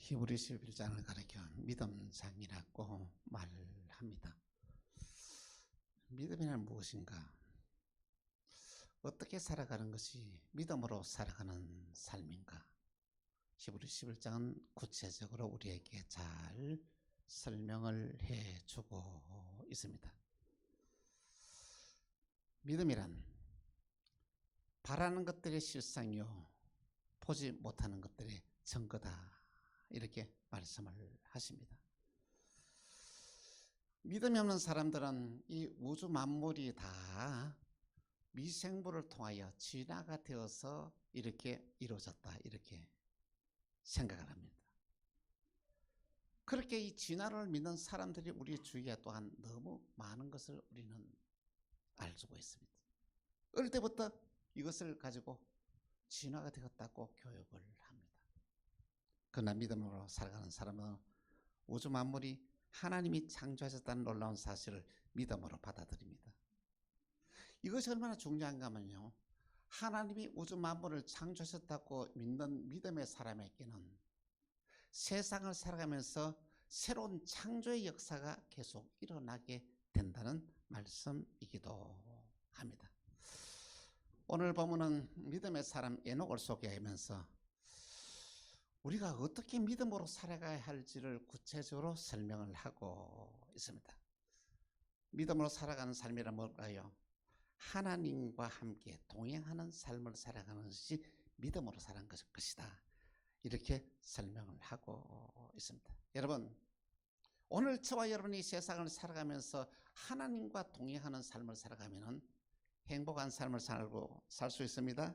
히브리서 11장을 가리켜 믿음장이라고 말합니다. 믿음이란 무엇인가? 어떻게 살아가는 것이 믿음으로 살아가는 삶인가? 히브리서 11장은 구체적으로 우리에게 잘 설명을 해주고 있습니다. 믿음이란 바라는 것들의 실상이요 보지 못하는 것들의 증거다, 이렇게 말씀을 하십니다. 믿음이 없는 사람들은 이 우주 만물이 다 미생물을 통하여 진화가 되어서 이렇게 이루어졌다, 이렇게 생각을 합니다. 그렇게 이 진화를 믿는 사람들이 우리 주위에 또한 너무 많은 것을 우리는 알고 있습니다. 어릴 때부터 이것을 가지고 진화가 되었다고 교육을 합니다. 그러나 믿음으로 살아가는 사람은 우주 만물이 하나님이 창조하셨다는 놀라운 사실을 믿음으로 받아들입니다. 이것이 얼마나 중요한가 하면요, 하나님이 우주 만물을 창조하셨다고 믿는 믿음의 사람에게는 세상을 살아가면서 새로운 창조의 역사가 계속 일어나게 된다는 말씀이기도 합니다. 오늘 본문은 믿음의 사람 에녹을 소개하면서 우리가 어떻게 믿음으로 살아가야 할지를 구체적으로 설명을 하고 있습니다. 믿음으로 살아가는 삶이란 뭘까요? 하나님과 함께 동행하는 삶을 살아가는 것이 믿음으로 살아가는 것이다, 이렇게 설명을 하고 있습니다. 여러분, 오늘 저와 여러분이 세상을 살아가면서 하나님과 동행하는 삶을 살아가면 행복한 삶을 살 수 있습니다.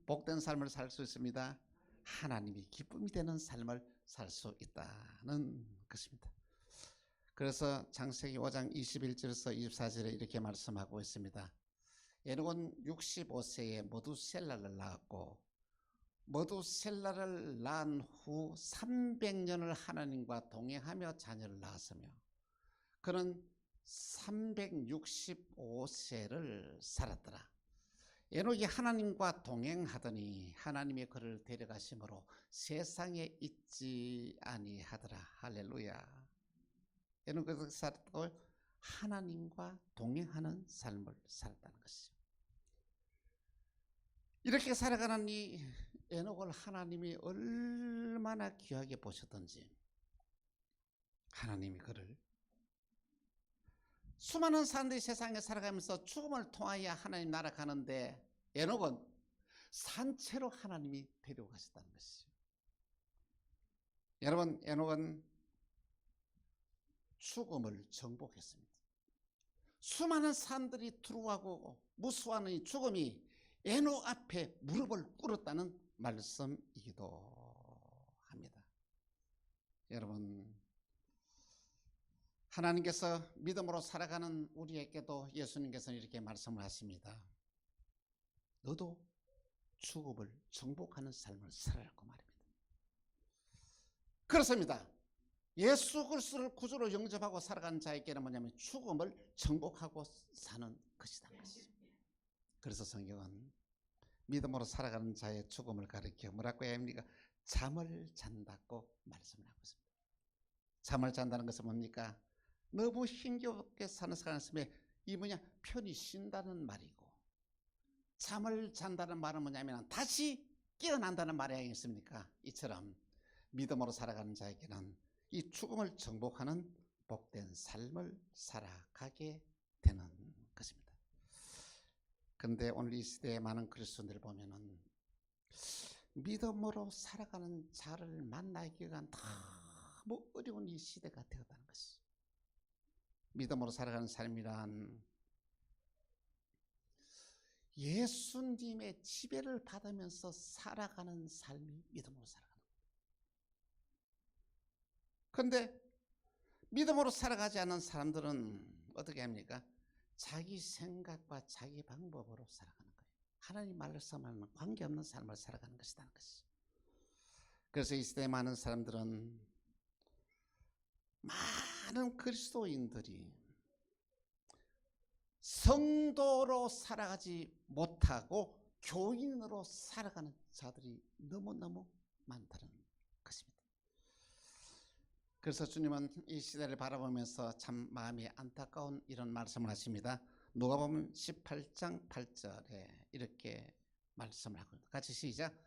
복된 삶을 살 수 있습니다. 하나님이 기쁨이 되는 삶을 살 수 있다는 것입니다. 그래서 창세기 5장 21절에서 24절에 이렇게 말씀하고 있습니다. 에녹은 65세에 모두셀라를 낳았고 모두셀라를 낳은 후 300년을 하나님과 동행하며 자녀를 낳았으며 그는 365세를 살았더라. 에녹이 하나님과 동행하더니 하나님의 그를 데려가심으로 세상에 있지 아니하더라. 할렐루야. 에녹이 살았고 하나님과 동행하는 삶을 살았다는 것이죠. 이렇게 살아가는 이 에녹을 하나님이 얼마나 귀하게 보셨던지 하나님이 그를 수많은 사람들이 세상에 살아가면서 죽음을 통하여 하나님 나라 가는데 에녹은 산채로 하나님이 데려가셨다는 것이죠. 여러분, 에녹은 죽음을 정복했습니다. 수많은 사람들이 두려워하고 무수하는 이 죽음이 에녹 앞에 무릎을 꿇었다는 말씀이기도 합니다. 여러분, 하나님께서 믿음으로 살아가는 우리에게도 예수님께서는 이렇게 말씀을 하십니다. 너도 죽음을 정복하는 삶을 살아라고 말입니다. 그렇습니다. 예수 그리스도를 구주로 영접하고 살아가는 자에게는 뭐냐면 죽음을 정복하고 사는 것이다. 그래서 성경은 믿음으로 살아가는 자의 죽음을 가리켜 뭐라고 해야 합니까? 잠을 잔다고 말씀을 하고 있습니다. 잠을 잔다는 것은 뭡니까? 너무 힘겹게 사는 사람의 이 편히 쉰다는 말이고, 잠을 잔다는 말은 뭐냐면 다시 깨어난다는 말이 아니겠습니까? 이처럼 믿음으로 살아가는 자에게는 이 죽음을 정복하는 복된 삶을 살아가게 되는 것입니다. 그런데 오늘 이 시대에 많은 그리스도인들을 보면은 믿음으로 살아가는 자를 만나기가 너무 어려운 이 시대가 되었다는 것이죠. 믿음으로 살아가는 삶이란 예수님의 지배를 받으면서 살아가는 삶이 믿음으로 살아가는 거예요. 그런데 믿음으로 살아가지 않는 사람들은 어떻게 합니까? 자기 생각과 자기 방법으로 살아가는 거예요. 하나님 말씀과는 관계없는 삶을 살아가는 것이라는 것이죠. 그래서 이 시대에 많은 사람들은 많은 그리스도인들이 성도로 살아가지 못하고 교인으로 살아가는 자들이 너무너무 많다는 것입니다. 그래서 주님은 이 시대를 바라보면서 참 마음이 안타까운 이런 말씀을 하십니다. 누가복음 18장 8절에 이렇게 말씀을 하고 같이 시작.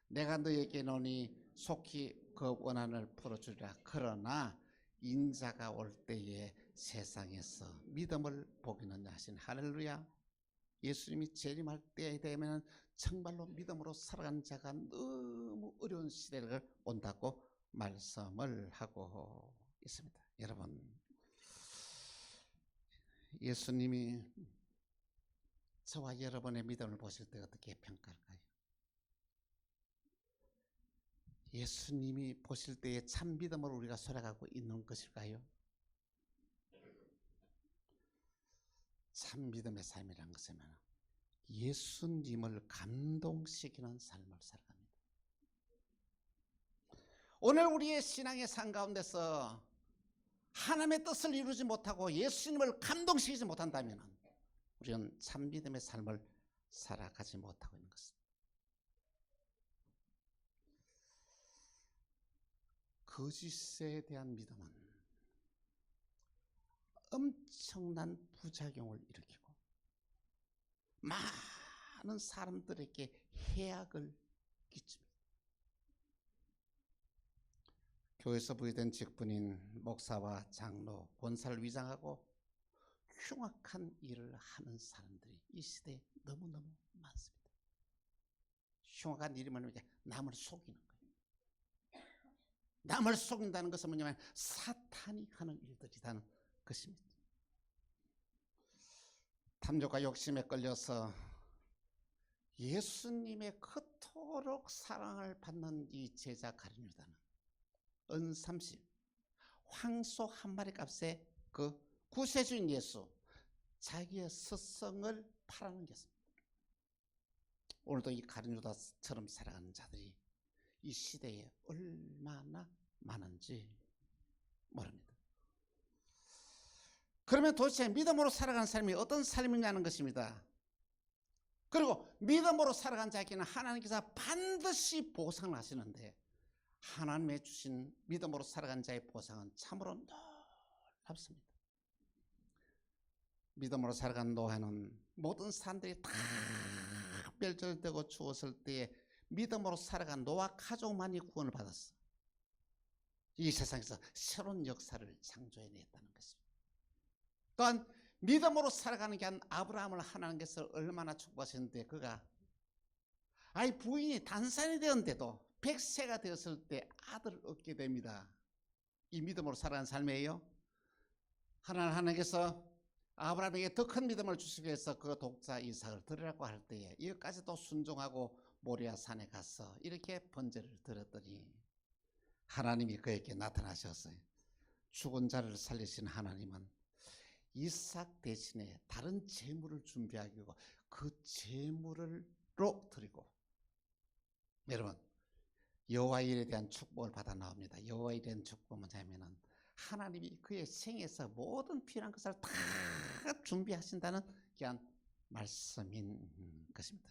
내가 너에게 노니 속히 그 원한을 풀어주리라. 그러나 인자가 올 때에 세상에서 믿음을 보기는 하신. 할렐루야. 예수님이 재림할 때에 되면 정말로 믿음으로 살아가는 자가 너무 어려운 시대를 온다고 말씀을 하고 있습니다. 여러분, 예수님이 저와 여러분의 믿음을 보실 때 어떻게 평가할까요? 예수님이 보실 때에 참 믿음을 우리가 살아가고 있는 것일까요? 참 믿음의 삶이라는 것은 예수님을 감동시키는 삶을 살아갑니다. 오늘 우리의 신앙의 삶 가운데서 하나님의 뜻을 이루지 못하고 예수님을 감동시키지 못한다면 우리는 참 믿음의 삶을 살아가지 못하고 있는 것입니다. 거짓에 대한 믿음은 엄청난 부작용을 일으키고 많은 사람들에게 해악을 끼칩니다. 교회에서 부여된 직분인 목사와 장로, 권사를 위장하고 흉악한 일을 하는 사람들이 이 시대에 너무너무 많습니다. 흉악한 일이 뭐냐면 남을 속이는 거예요. 남을 속인다는 것은 뭐냐면 사탄이 하는 일들이라는 것입니다. 탐욕과 욕심에 끌려서 예수님의 그토록 사랑을 받는 이 제자 가룟유다는 은삼십 황소 한 마리 값에 그 구세주인 예수 자기의 스승을 팔아는 것입니다. 오늘도 이 가룟유다처럼 살아가는 자들이 이 시대에 얼마나 많은지 모릅니다. 그러면 도대체 믿음으로 살아가는 삶이 어떤 삶이냐는 것입니다. 그리고 믿음으로 살아간 자에게는 하나님께서 반드시 보상을 하시는데 하나님의 주신 믿음으로 살아간 자의 보상은 참으로 놀랍습니다. 믿음으로 살아간 노아는 모든 사람들이 다 멸절되고 죽었을 때에 믿음으로 살아간 노아 가족만이 구원을 받았어. 이 세상에서 새로운 역사를 창조해냈다는 것입니다. 또한 믿음으로 살아가는 게 아닌 아브라함을 하나님께서 얼마나 축복하셨는데 그가 부인이 단산이 되었는데도 100세가 되었을 때 아들을 얻게 됩니다. 이 믿음으로 살아가는 삶이에요. 하나님께서 아브라함에게 더 큰 믿음을 주시기 위해서 그 독자 이삭을 드리라고 할 때에 이것까지도 순종하고 모리아 산에 가서 이렇게 번제를 드렸더니 하나님이 그에게 나타나셨어요. 죽은 자를 살리신 하나님은 이삭 대신에 다른 제물을 준비하기 위해 그 제물로 드리고, 여러분 여호와일에 대한 축복을 받아 나옵니다. 여호와일에 대한 축복은 뭐냐면은 하나님이 그의 생에서 모든 필요한 것을 다 준비하신다는 귀한 말씀인 것입니다.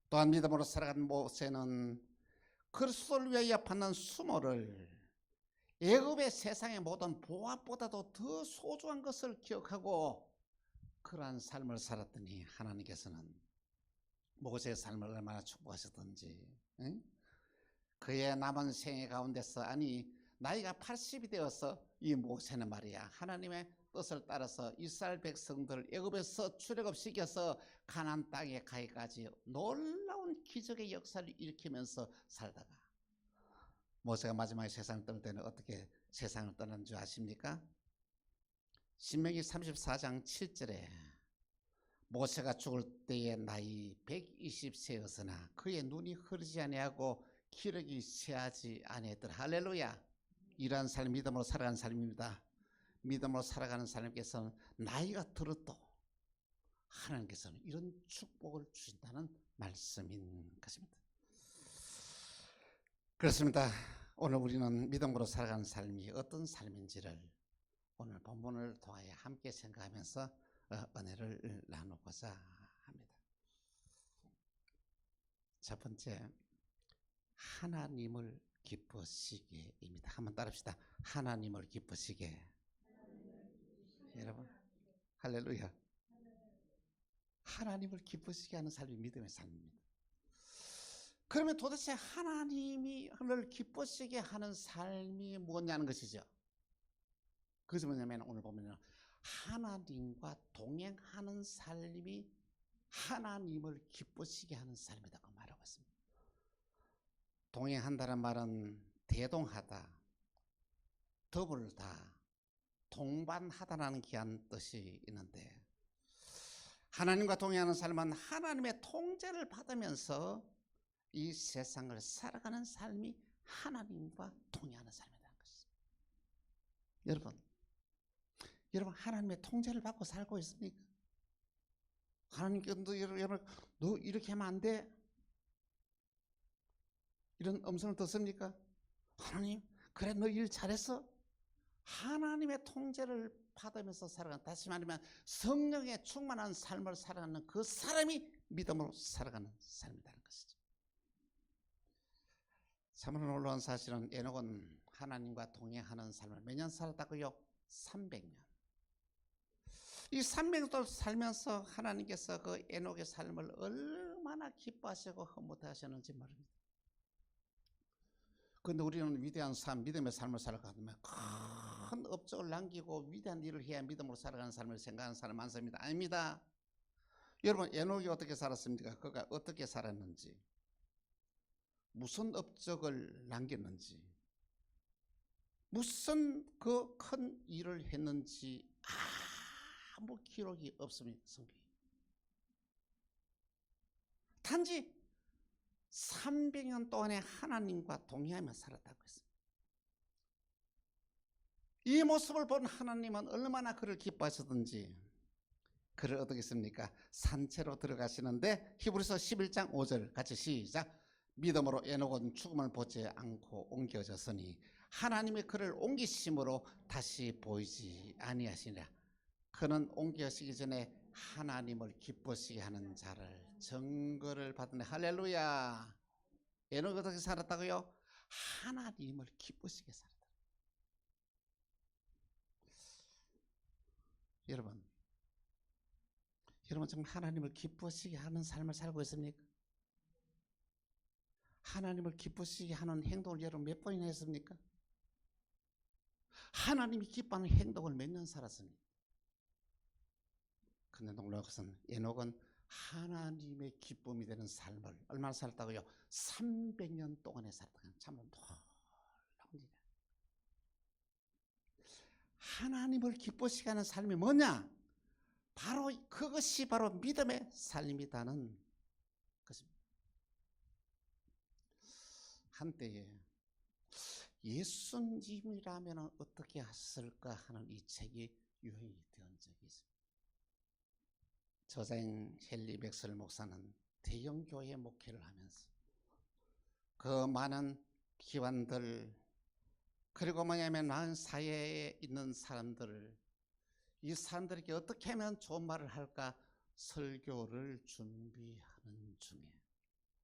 또한 믿음으로 살아간 모세는 그리스도를 위하여 받는 수모를 애굽의 세상의 모든 보합보다도 더 소중한 것을 기억하고 그러한 삶을 살았더니 하나님께서는 모세의 삶을 얼마나 축복하셨던지, 그의 남은 생애 가운데서 나이가 80이 되어서 이 모세는 말이야 하나님의 뜻을 따라서 이스라엘 백성들을 애굽에서 출애굽시켜서 가나안 땅에 가기까지 놀라운 기적의 역사를 일으키면서 살다가 모세가 마지막에 세상을 떠날 때는 어떻게 세상을 떠난 줄 아십니까? 신명기 34장 7절에 모세가 죽을 때의 나이 120세였으나 그의 눈이 흐리지 아니하고 기력이 쇠하지 아니했더라. 할렐루야. 이러한 삶 믿음으로 살아가는 삶입니다. 믿음으로 살아가는 사람께서는 나이가 들어도 하나님께서는 이런 축복을 주신다는 말씀인 것입니다. 그렇습니다. 오늘 우리는 믿음으로 살아가는 삶이 어떤 삶인지를 오늘 본문을 통하여 함께 생각하면서 은혜를 나누고자 합니다. 첫 번째, 하나님을 기쁘시게입니다. 한번 따라합시다. 하나님을 기쁘시게. 여러분, 할렐루야. 하나님을 기쁘시게 하는 삶이 믿음의 삶입니다. 그러면 도대체 하나님을 기쁘시게 하는 삶이 뭐냐는 것이죠. 그것이 뭐냐면 오늘 보면 하나님과 동행하는 삶이 하나님을 기쁘시게 하는 삶이라고 말하고 있습니다. 동행한다는 말은 대동하다, 더불다, 동반하다라는 귀한 뜻이 있는데, 하나님과 동행하는 삶은 하나님의 통제를 받으면서 이 세상을 살아가는 삶이 하나님과 동행하는 삶이라는 것입니다. 여러분 하나님의 통제를 받고 살고 있습니까? 하나님께서 너 이렇게 하면 안 돼, 이런 음성을 듣습니까? 하나님, 그래 너 일 잘했어? 하나님의 통제를 받으면서 살아가는, 다시 말하면 성령의 충만한 삶을 살아가는 그 사람이 믿음으로 살아가는 삶이라는 것이죠. 참으로 놀라운 사실은 에녹은 하나님과 동행하는 삶을 몇 년 살았다고요? 300년. 이 300년 살면서 하나님께서 그 에녹의 삶을 얼마나 기뻐하시고 흐뭇하셨는지 모릅니다. 그런데 우리는 위대한 삶, 믿음의 삶을 살아가면 큰 업적을 남기고 위대한 일을 해야 믿음으로 살아가는 삶을 생각하는 사람 많습니다. 아닙니다. 여러분, 에녹이 어떻게 살았습니까? 그가 어떻게 살았는지, 무슨 업적을 남겼는지, 무슨 그 큰 일을 했는지 아무 기록이 없습니다. 성경에. 단지 300년 동안에 하나님과 동행하며 살았다고 했습니다. 이 모습을 본 하나님은 얼마나 그를 기뻐하셨던지, 그를 어떻게 했습니까? 산채로 들어가시는데, 히브리서 11장 5절 같이 시작. 믿음으로 에녹은 죽음을 보지 않고 옮겨졌으니 하나님의 그를 옮기심으로 다시 보이지 아니하시니라. 그는 옮겨지기 전에 하나님을 기쁘시게 하는 자를 증거를 받으니. 할렐루야. 에녹이 어떻게 살았다고요? 하나님을 기쁘시게 살았다. 여러분 정말 하나님을 기쁘시게 하는 삶을 살고 있습니까? 하나님을 기쁘시게 하는 행동을 여러분 몇 번이나 했습니까? 하나님이 기뻐하는 행동을 몇 년 살았습니까? 근데 놀라운 것은 에녹은 하나님의 기쁨이 되는 삶을 얼마나 살았다고요? 300년 동안에 살았다. 참 놀라운 일이야. 하나님을 기쁘시게 하는 삶이 뭐냐? 바로 그것이 바로 믿음의 삶이라는 것입니다. 한때에 예수님이라면 어떻게 했을까 하는 이 책이 유행이 된 적이 있습니다. 저자인 헨리 맥스웰 목사는 대형교회 목회를 하면서 그 많은 기관들, 그리고 뭐냐면 많은 사회에 있는 사람들을, 이 사람들에게 어떻게 하면 좋은 말을 할까 설교를 준비하는 중에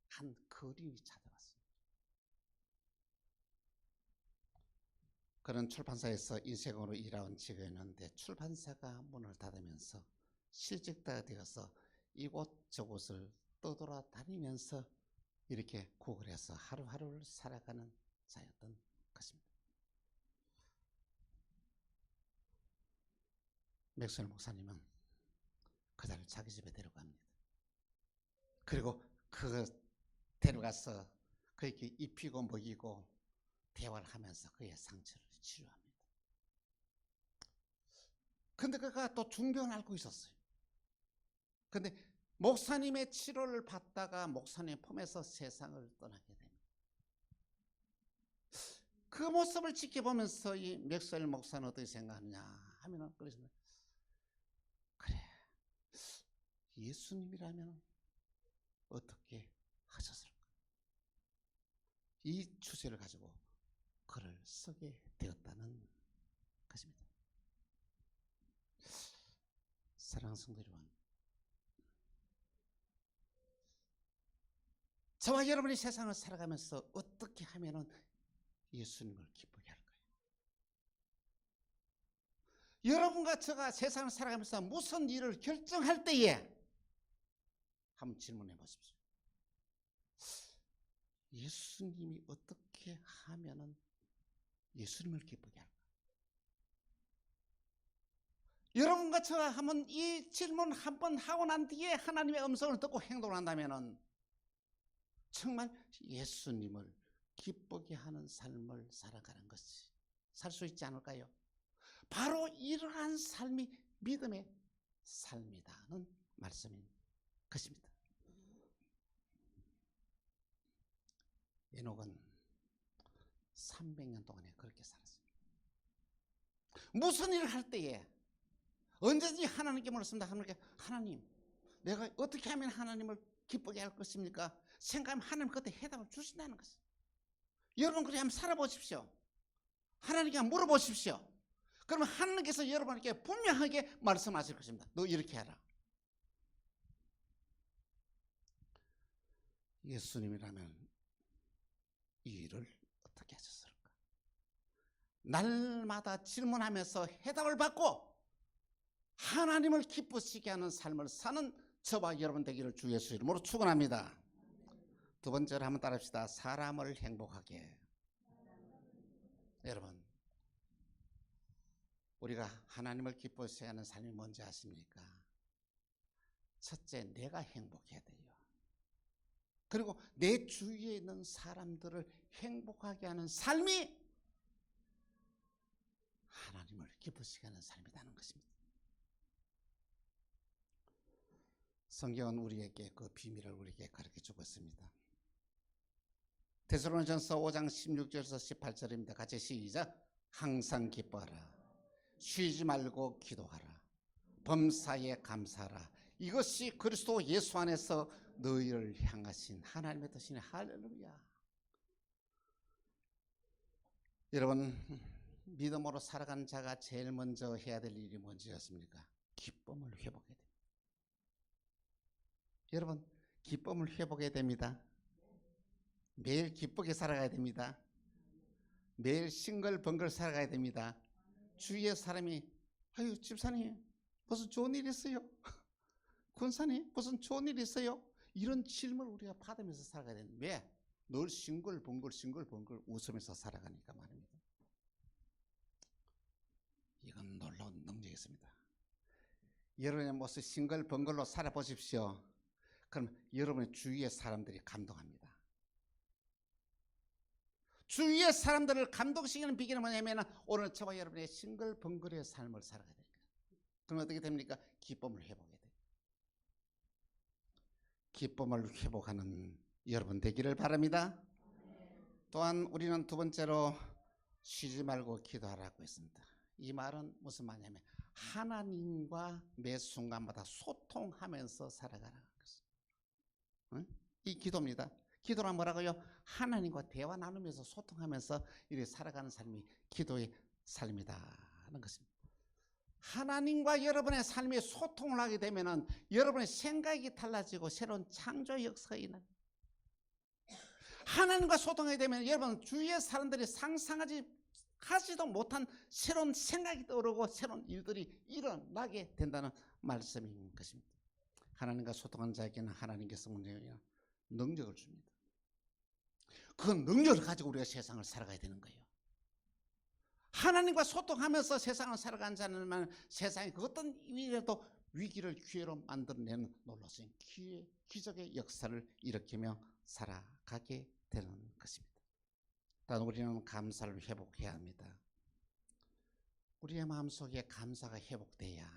한 거린이 찾아왔습니다. 그는 출판사에서 인쇄공으로 일하는 직원이었는데 출판사가 문을 닫으면서 실직자가 되어서 이곳저곳을 떠돌아다니면서 이렇게 구걸해서 하루하루를 살아가는 자였던 것입니다. 맥스웰 목사님은 그자를 자기 집에 데려갑니다. 그리고 그 데려가서 그에게 입히고 먹이고 대화를 하면서 그의 상처를 치료합니다. 근데 그가 또 중병을 앓고 있었어요. 근데 목사님의 치료를 받다가 목사님의 품에서 세상을 떠나게 됩니다. 그 모습을 지켜보면서 이 맥스웰 목사는 어떻게 생각하느냐 하면은, 그래서 그래, 예수님이라면 어떻게 하셨을까? 이 주제를 가지고 글을 쓰게 되었다는 것입니다. 사랑하는 성도 여러분, 저와 여러분이 세상을 살아가면서 어떻게 하면은 예수님을 기쁘게 할 거예요. 여러분과 제가 세상을 살아가면서 무슨 일을 결정할 때에 한번 질문해 보십시오. 예수님이 어떻게 하면은 예수님을 기쁘게 할까? 여러분과 제가 한번 이 질문 한번 하고 난 뒤에 하나님의 음성을 듣고 행동을 한다면은 정말 예수님을 기쁘게 하는 삶을 살아가는 것이 살 수 있지 않을까요? 바로 이러한 삶이 믿음의 삶이다는 말씀인 것입니다. 에녹은 300년 동안에 그렇게 살았습니다. 무슨 일을 할 때에 언제든지 하나님께 물었습니다. 하나님, 내가 어떻게 하면 하나님을 기쁘게 할 것입니까? 생각하면 하나님 그때 해답을 주신다는 것이죠. 여러분 그렇게 한번 살아보십시오. 하나님께 한번 물어보십시오. 그러면 하나님께서 여러분에게 분명하게 말씀하실 것입니다. 너 이렇게 해라. 예수님이라면 이 일을 어떻게 하셨을까? 날마다 질문하면서 해답을 받고 하나님을 기쁘시게 하는 삶을 사는 저와 여러분 되기를 주 예수 이름으로 축원합니다. 두 번째로 한번 따라합시다. 사람을 행복하게. 여러분, 우리가 하나님을 기쁘시게 하는 삶이 뭔지 아십니까? 첫째, 내가 행복해야 돼요. 그리고 내 주위에 있는 사람들을 행복하게 하는 삶이 하나님을 기쁘시게 하는 삶이라는 것입니다. 성경은 우리에게 그 비밀을 우리에게 가르쳐주고 있습니다. 데살로니가전서 5장 16절에서 18절입니다. 같이 시작. 항상 기뻐하라. 쉬지 말고 기도하라. 범사에 감사하라. 이것이 그리스도 예수 안에서 너희를 향하신 하나님의 뜻이니 할렐루야. 여러분, 믿음으로 살아가는 자가 제일 먼저 해야 될 일이 뭔지였습니까? 기쁨을 회복해야 됩니다. 여러분, 기쁨을 회복해야 됩니다. 매일 기쁘게 살아가야 됩니다. 매일 싱글벙글 살아가야 됩니다. 주위의 사람이 아유 집사님 무슨 좋은 일 있어요? 군사님 무슨 좋은 일 있어요? 이런 질문을 우리가 받으면서 살아가야 되는데 왜? 늘 싱글벙글 웃으면서 살아가니까 말입니다. 이건 놀라운 능력이었습니다. 여러분의 모습 싱글벙글로 살아보십시오. 그럼 여러분의 주위의 사람들이 감동합니다. 주위의 사람들을 감동시키는 비결은 뭐냐면 오늘 저와 여러분의 싱글벙글의 삶을 살아가야 됩니다. 그럼 어떻게 됩니까? 기쁨을 회복해야 돼요. 기쁨을 회복하는 여러분 되기를 바랍니다. 또한 우리는 두 번째로 쉬지 말고 기도하라고 했습니다. 이 말은 무슨 말이냐면 하나님과 매 순간마다 소통하면서 살아가라는 것입니다. 응? 이 기도입니다. 기도란 뭐라고요? 하나님과 대화 나누면서 소통하면서 이렇게 살아가는 삶이 기도의 삶이다는 것입니다. 하나님과 여러분의 삶이 소통을 하게 되면은 여러분의 생각이 달라지고 새로운 창조 역사가 일어납니다. 하나님과 소통하게 되면 여러분 주위의 사람들이 하지도 못한 새로운 생각이 떠오르고 새로운 일들이 일어나게 된다는 말씀인 것입니다. 하나님과 소통하는 자에게는 하나님께서 능력을 줍니다. 그 능력을 가지고 우리가 세상을 살아가야 되는 거예요. 하나님과 소통하면서 세상을 살아가는 자는 세상에 그 어떤 일이라도 위기를 기회로 만들어내는 놀라운 기적의 역사를 일으키며 살아가게 되는 것입니다. 또한 우리는 감사를 회복해야 합니다. 우리의 마음속에 감사가 회복돼야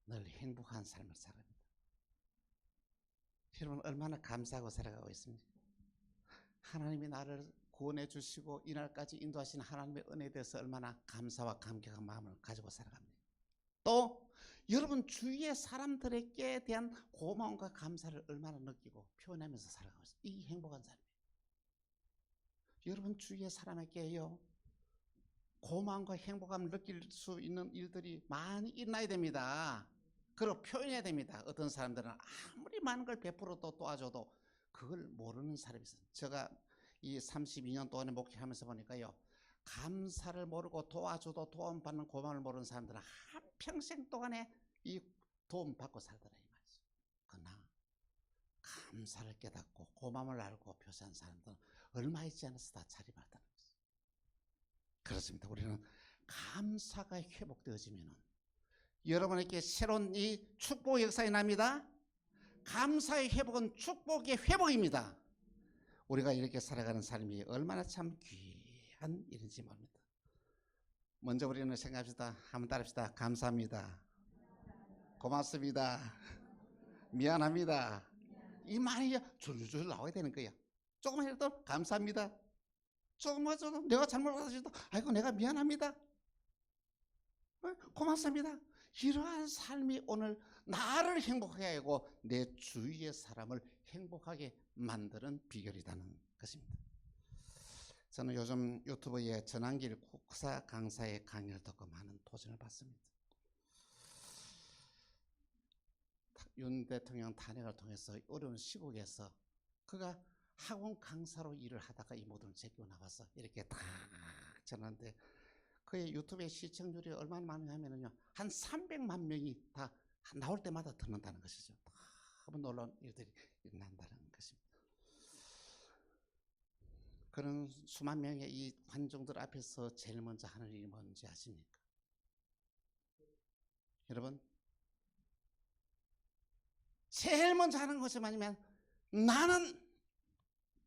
늘 행복한 삶을 살아갑니다. 여러분 얼마나 감사하고 살아가고 있습니까? 하나님이 나를 구원해 주시고 이날까지 인도하신 하나님의 은혜에 대해서 얼마나 감사와 감격한 마음을 가지고 살아갑니다. 또 여러분 주위의 사람들에게 대한 고마움과 감사를 얼마나 느끼고 표현하면서 살아가고 있습니다. 이 행복한 삶이에요. 여러분 주위의 사람에게요 고마움과 행복감을 느낄 수 있는 일들이 많이 일어나야 됩니다. 그리고 표현해야 됩니다. 어떤 사람들은 아무리 많은 걸 베풀어도 도와줘도 그걸 모르는 사람이 있어요. 제가 이 32년 동안에 목회하면서 보니까요, 감사를 모르고 도와줘도 도움받는 고마움을 모르는 사람들은 한평생 동안에 이 도움 받고 살더라 이 말이죠. 그러나 감사를 깨닫고 고마움을 알고 표시한 사람들은 얼마 있지 않아서 다 자리받았다는 거죠. 그렇습니다. 우리는 감사가 회복되어지면은 여러분에게 새로운 이 축복의 역사가 납니다. 감사의 회복은 축복의 회복입니다. 우리가 이렇게 살아가는 삶이 얼마나 참 귀한 일인지 모릅니다. 먼저 우리는 생각합시다. 한번 따라합시다. 감사합니다. 고맙습니다. 미안합니다. 이 말이 줄줄 나와야 되는 거야. 조금만 해도 감사합니다. 조금만 해도 내가 잘못해도 아이고 내가 미안합니다. 고맙습니다. 이러한 삶이 오늘 나를 행복하게 하고 내 주위의 사람을 행복하게 만드는 비결이라는 것입니다. 저는 요즘 유튜브에 전한길 국사 강사의 강의를 듣고 많은 도전을 받습니다. 윤 대통령 탄핵을 통해서 어려운 시국에서 그가 학원 강사로 일을 하다가 이 모든 제끼고 나와서 이렇게 다 전하는데 그의 유튜브의 시청률이 얼마나 많냐 하면은요, 한 300만 명이 다 나올 때마다 듣는다는 것이죠. 너무 놀라운 일들이 일어난다는 것입니다. 그런 수만 명의 이 관중들 앞에서 제일 먼저 하는 일이 뭔지 아십니까? 여러분, 제일 먼저 하는 것이 뭐냐면 나는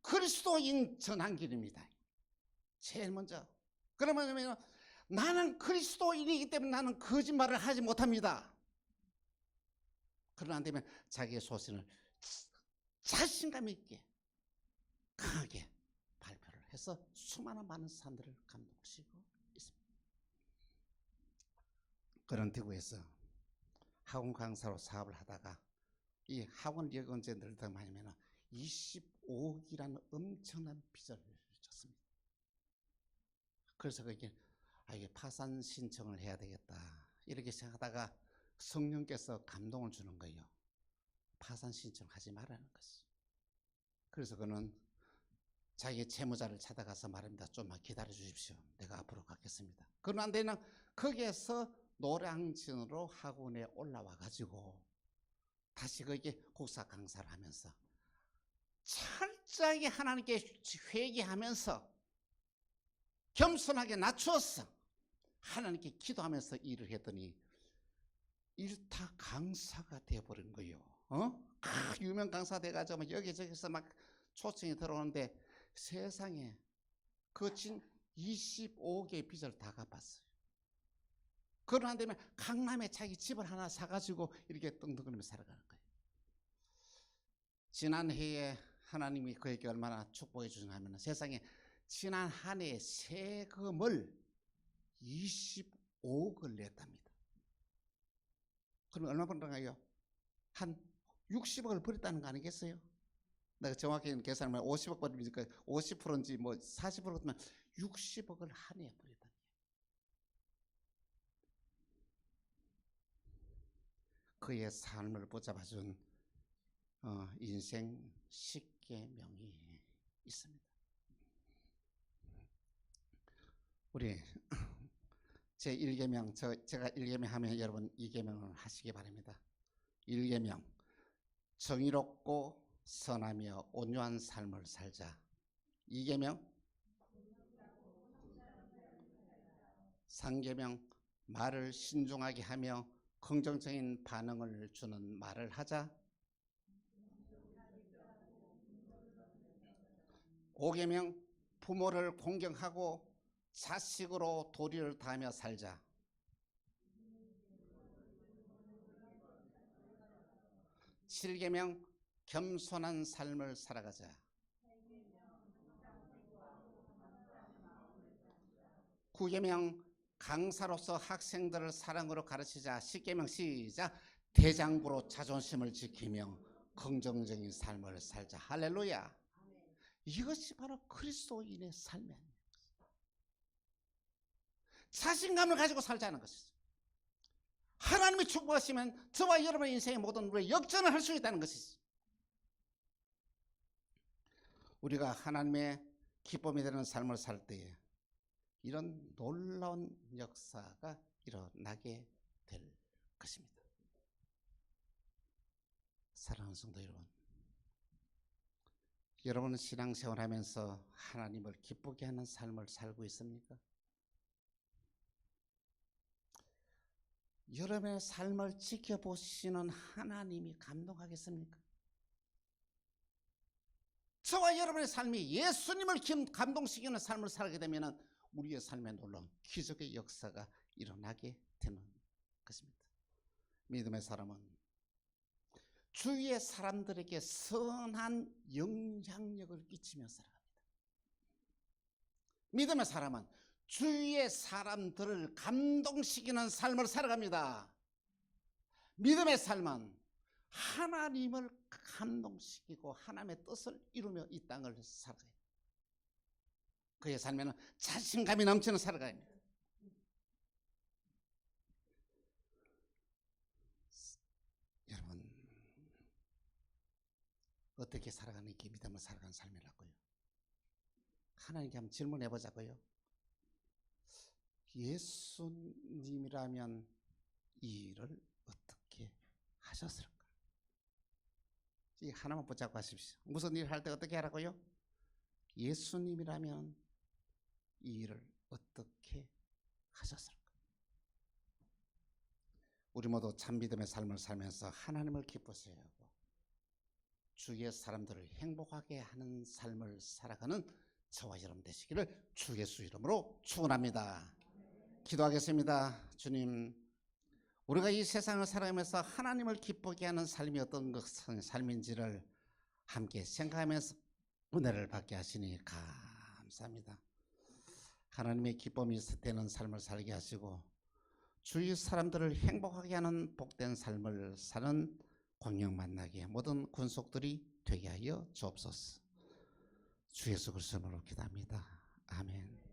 그리스도인 전한길입니다. 제일 먼저. 그러면 나는 그리스도인이기 때문에 나는 거짓말을 하지 못합니다. 그러나 안 되면 자기의 소신을 자신감 있게 강하게 발표를 해서 수많은 많은 사람들을 감동시키고 있습니다. 그런 대구에서 학원 강사로 사업을 하다가 이 학원 여기 언제 늘다 많으면 25억이라는 엄청난 빚을 졌습니다. 그래서 그게 이게 파산 신청을 해야 되겠다 이렇게 생각하다가 성령께서 감동을 주는 거예요. 파산 신청하지 말라는 것이. 그래서 그는 자기의 채무자를 찾아가서 말합니다. 좀만 기다려 주십시오. 내가 앞으로 가겠습니다. 그러나 안 되는 거기에서 노량진으로 학원에 올라와 가지고 다시 거기에 국사 강사를 하면서 철저하게 하나님께 회개하면서 겸손하게 낮추었어. 하나님께 기도하면서 일을 했더니 일타 강사가 되어버린 거예요. 유명 강사 돼가지고 여기저기서 막 초청이 들어오는데 세상에 그 진 25억의 빚을 다 갚았어요. 그러나 안 되면 강남에 자기 집을 하나 사가지고 이렇게 떵떵거리며 살아가는 거예요. 지난해에 하나님이 그에게 얼마나 축복해 주셨나 하면 세상에 지난 한 해의 세금을 25억을 냈답니다. 그럼 얼마 벌었나요? 한 60억을 벌었다는 거 아니겠어요? 내가 정확히 계산하면 50억 벌으니까 50%인지 뭐 40%면 60억을 한 해에 벌었다. 그의 삶을 붙잡아준 인생 10계명이 있습니다. 우리 제 1계명, 제가 1계명 하면 여러분 2계명을 하시기 바랍니다. 1계명, 정의롭고 선하며 온유한 삶을 살자. 2계명, 3계명, 말을 신중하게 하며 긍정적인 반응을 주는 말을 하자. 5계명, 부모를 공경하고 자식으로 도리를 다하며 살자. 7계명, 겸손한 삶을 살아가자. 9계명, 강사로서 학생들을 사랑으로 가르치자. 10계명 시작. 대장부로 자존심을 지키며 긍정적인 삶을 살자. 할렐루야. 이것이 바로 그리스도인의 삶이 아닙니까? 자신감을 가지고 살자는 것이죠. 하나님이 축복하시면 저와 여러분의 인생의 모든 우리의 역전을 할 수 있다는 것이죠. 우리가 하나님의 기쁨이 되는 삶을 살 때에 이런 놀라운 역사가 일어나게 될 것입니다. 사랑하는 성도 여러분, 여러분은 신앙생활 하면서 하나님을 기쁘게 하는 삶을 살고 있습니까? 여러분의 삶을 지켜보시는 하나님이 감동하겠습니까? 저와 여러분의 삶이 예수님을 감동시키는 삶을 살게 되면 우리의 삶에 놀라운 기적의 역사가 일어나게 되는 것입니다. 믿음의 사람은 주위의 사람들에게 선한 영향력을 끼치며 살아갑니다. 믿음의 사람은 주위의 사람들을 감동시키는 삶을 살아갑니다. 믿음의 삶은 하나님을 감동시키고 하나님의 뜻을 이루며 이 땅을 살아가요. 그의 삶에는 자신감이 넘치는 살아가야 합니다. 여러분, 어떻게 살아가는 게 믿음을 살아가는 삶이라고요? 하나님께 한번 질문해 보자고요. 예수님이라면 이 일을 어떻게 하셨을까? 이 하나만 붙잡고 하십시오. 무슨 일을 할 때 어떻게 하라고요? 예수님이라면 이 일을 어떻게 하셨을까? 우리 모두 참 믿음의 삶을 살면서 하나님을 기쁘시게 하고 주위의 사람들을 행복하게 하는 삶을 살아가는 저와 여러분 되시기를 주 예수 이름으로 축원합니다. 기도하겠습니다. 주님, 우리가 이 세상을 살아가면서 하나님을 기쁘게 하는 삶이 어떤 것은 삶인지를 함께 생각하면서 은혜를 받게 하시니 감사합니다. 하나님의 기쁨이 되는 삶을 살게 하시고 주위 사람들을 행복하게 하는 복된 삶을 사는 광역 만나게 모든 군속들이 되게 하여 주옵소서. 주 예수 그리스도로 기도합니다. 아멘.